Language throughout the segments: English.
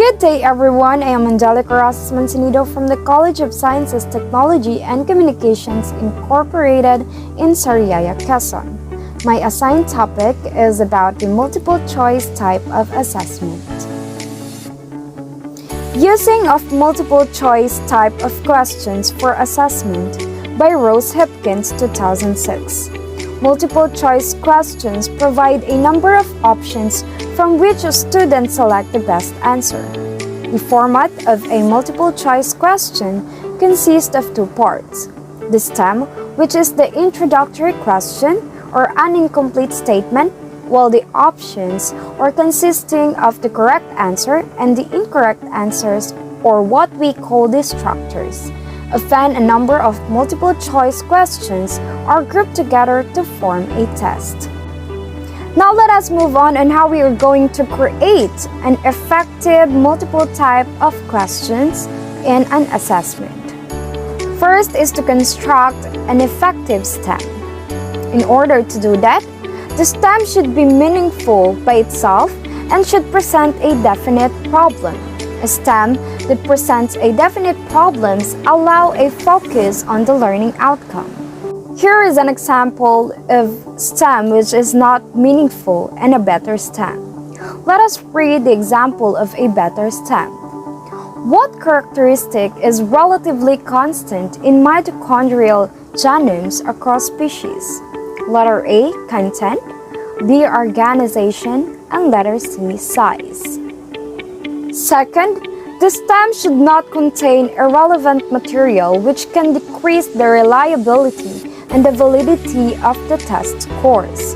Good day, everyone. I am Angelica Rosas Mancinido from the College of Sciences, Technology, and Communications Incorporated in Sariaya, Quezon. My assigned topic is about the multiple choice type of assessment. Using of multiple choice type of questions for assessment by Rose Hipkins, 2006. Multiple choice questions provide a number of options from which a student select the best answer. The format of a multiple choice question consists of two parts: the stem, which is the introductory question or an incomplete statement, while the options are consisting of the correct answer and the incorrect answers, or what we call destructors. Often, a number of multiple choice questions are grouped together to form a test. Now let us move on how we are going to create an effective multiple type of questions in an assessment. First is to construct an effective stem. In order to do that, the stem should be meaningful by itself and should present a definite problem. A stem that presents a definite problems allow a focus on the learning outcome. Here is an example of stem which is not meaningful and a better stem. Let us read the example of a better stem. What characteristic is relatively constant in mitochondrial genomes across species? Letter A, content, B, organization, and letter C, size. Second, the stem should not contain irrelevant material which can decrease the reliability and the validity of the test scores.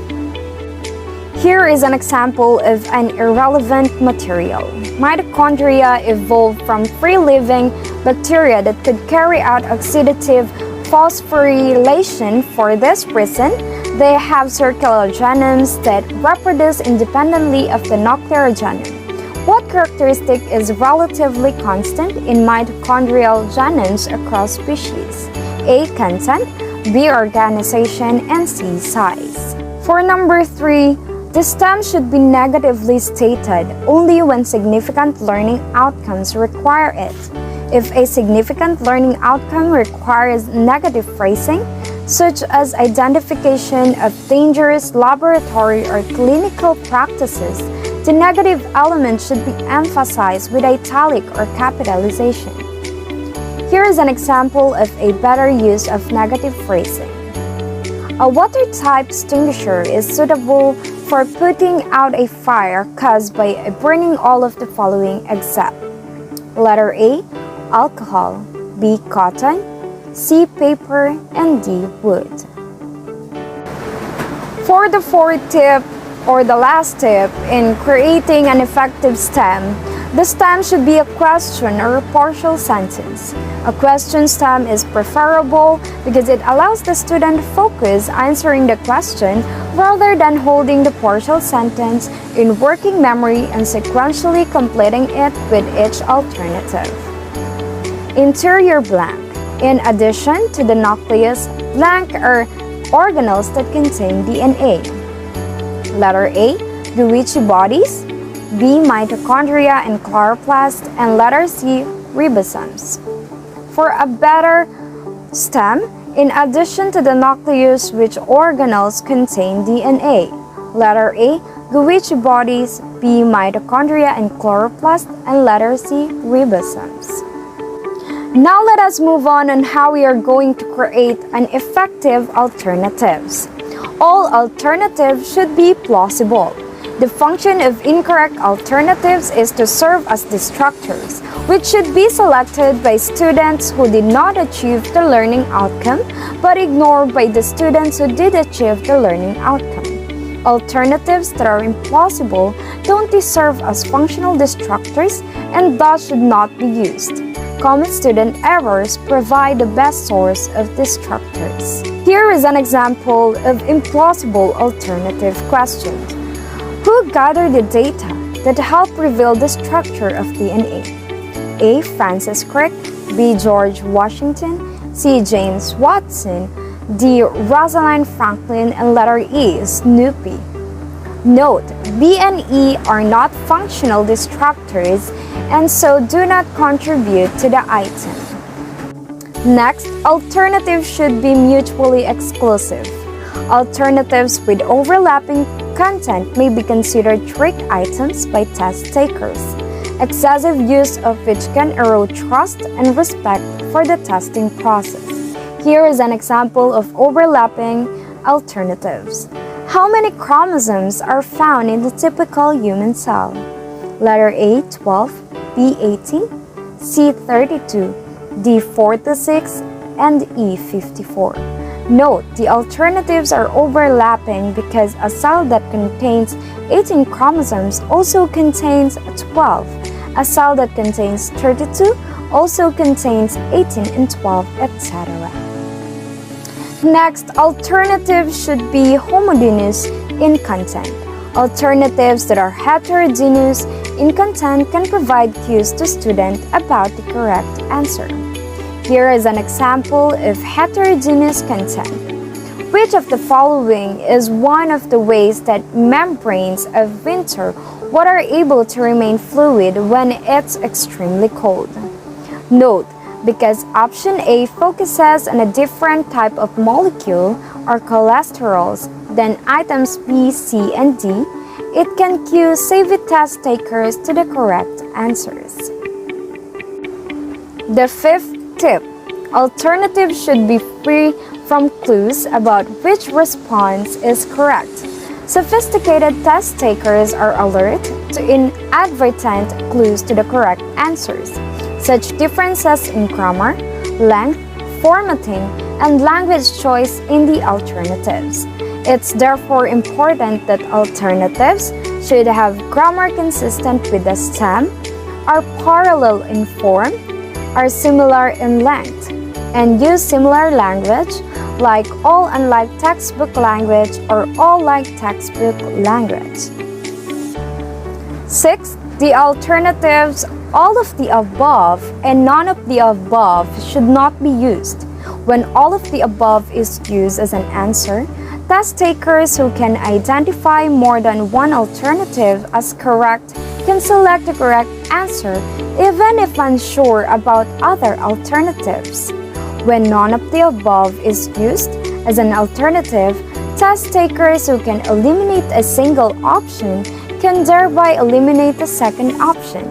Here is an example of an irrelevant material. Mitochondria evolved from free-living bacteria that could carry out oxidative phosphorylation. For this reason, they have circular genomes that reproduce independently of the nuclear genome. What characteristic is relatively constant in mitochondrial genomes across species? A, content, B, organization, and C, size. For number 3, the stem should be negatively stated only when significant learning outcomes require it. If a significant learning outcome requires negative phrasing, such as identification of dangerous laboratory or clinical practices, the negative element should be emphasized with italic or capitalization. Here is an example of a better use of negative phrasing. A water-type extinguisher is suitable for putting out a fire caused by burning all of the following except: letter A, alcohol, B, cotton, C, paper, and D, wood. For the fourth tip, or the last tip in creating an effective stem, the stem should be a question or a partial sentence. A question stem is preferable because it allows the student to focus answering the question rather than holding the partial sentence in working memory and sequentially completing it with each alternative. Interior blank. In addition to the nucleus, blank are organelles that contain DNA. Letter A, Golgi bodies, B, mitochondria and chloroplast, and letter C, ribosomes. For a better stem, in addition to the nucleus, which organelles contain DNA? Letter A, Golgi bodies, B, mitochondria and chloroplast, and letter C, ribosomes. Now let us move on how we are going to create an effective alternatives. All alternatives should be plausible. The function of incorrect alternatives is to serve as destructors, which should be selected by students who did not achieve the learning outcome, but ignored by the students who did achieve the learning outcome. Alternatives that are implausible don't deserve as functional destructors and thus should not be used. Common student errors provide the best source of destructors. Here is an example of implausible alternative question. Who gathered the data that help reveal the structure of DNA? A, Francis Crick, B, George Washington, C, James Watson, D, Rosalind Franklin, and letter E, Snoopy. Note, B and E are not functional distractors and so do not contribute to the item. Next, alternatives should be mutually exclusive. Alternatives with overlapping content may be considered trick items by test takers, excessive use of which can erode trust and respect for the testing process. Here is an example of overlapping alternatives. How many chromosomes are found in the typical human cell? Letter A, 12, B, 18, C, 32, D, 46, and E, 54. Note, the alternatives are overlapping because a cell that contains 18 chromosomes also contains 12. A cell that contains 32 also contains 18 and 12, etc. Next, alternatives should be homogeneous in content. Alternatives that are heterogeneous in content can provide cues to students about the correct answer. Here is an example of heterogeneous content. Which of the following is one of the ways that membranes of winter water are able to remain fluid when it's extremely cold? Note, because option A focuses on a different type of molecule or cholesterols than items B, C, and D, it can cue savvy test takers to the correct answers. The fifth tip: alternatives should be free from clues about which response is correct. Sophisticated test takers are alert to inadvertent clues to the correct answers, such differences in grammar, length, formatting, and language choice in the alternatives. It's therefore important that alternatives should have grammar consistent with the stem, are parallel in form, are similar in length, and use similar language like all unlike textbook language or all like textbook language. Sixth, the alternatives all of the above and none of the above should not be used. When all of the above is used as an answer, test takers who can identify more than one alternative as correct can select the correct answer even if unsure about other alternatives. When none of the above is used as an alternative, test takers who can eliminate a single option can thereby eliminate the second option.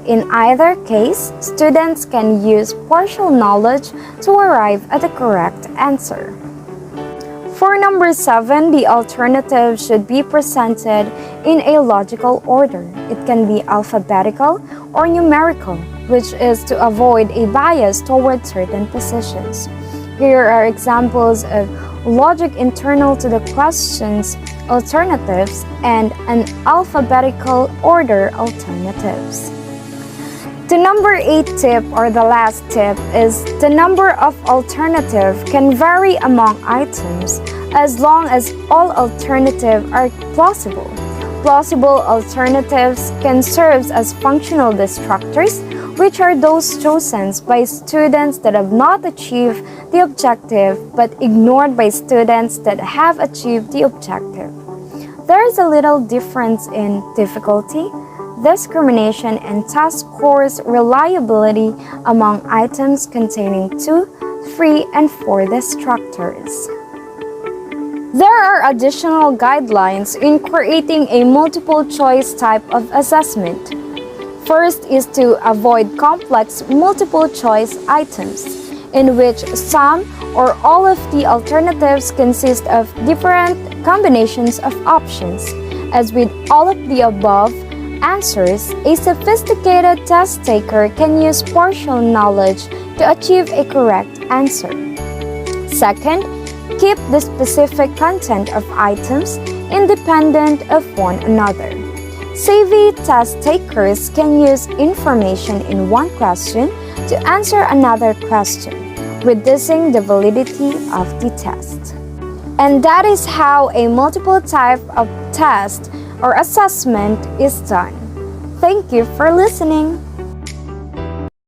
In either case, students can use partial knowledge to arrive at the correct answer. For number 7, the alternative should be presented in a logical order. It can be alphabetical or numerical, which is to avoid a bias toward certain positions. Here are examples of logic internal to the question's alternatives and an alphabetical order alternatives. The number 8 tip, or the last tip, is the number of alternative can vary among items as long as all alternatives are plausible. Plausible alternatives can serve as functional distractors, which are those chosen by students that have not achieved the objective but ignored by students that have achieved the objective. There is a little difference in difficulty, discrimination, and test scores reliability among items containing 2, 3, and 4 distractors. There are additional guidelines in creating a multiple choice type of assessment. First is to avoid complex multiple choice items, in which some or all of the alternatives consist of different combinations of options. As with all of the above answers, a sophisticated test taker can use partial knowledge to achieve a correct answer. Second, keep the specific content of items independent of one another. Savvy test takers can use information in one question to answer another question, reducing the validity of the test. And that is how a multiple type of test or assessment is done. Thank you for listening.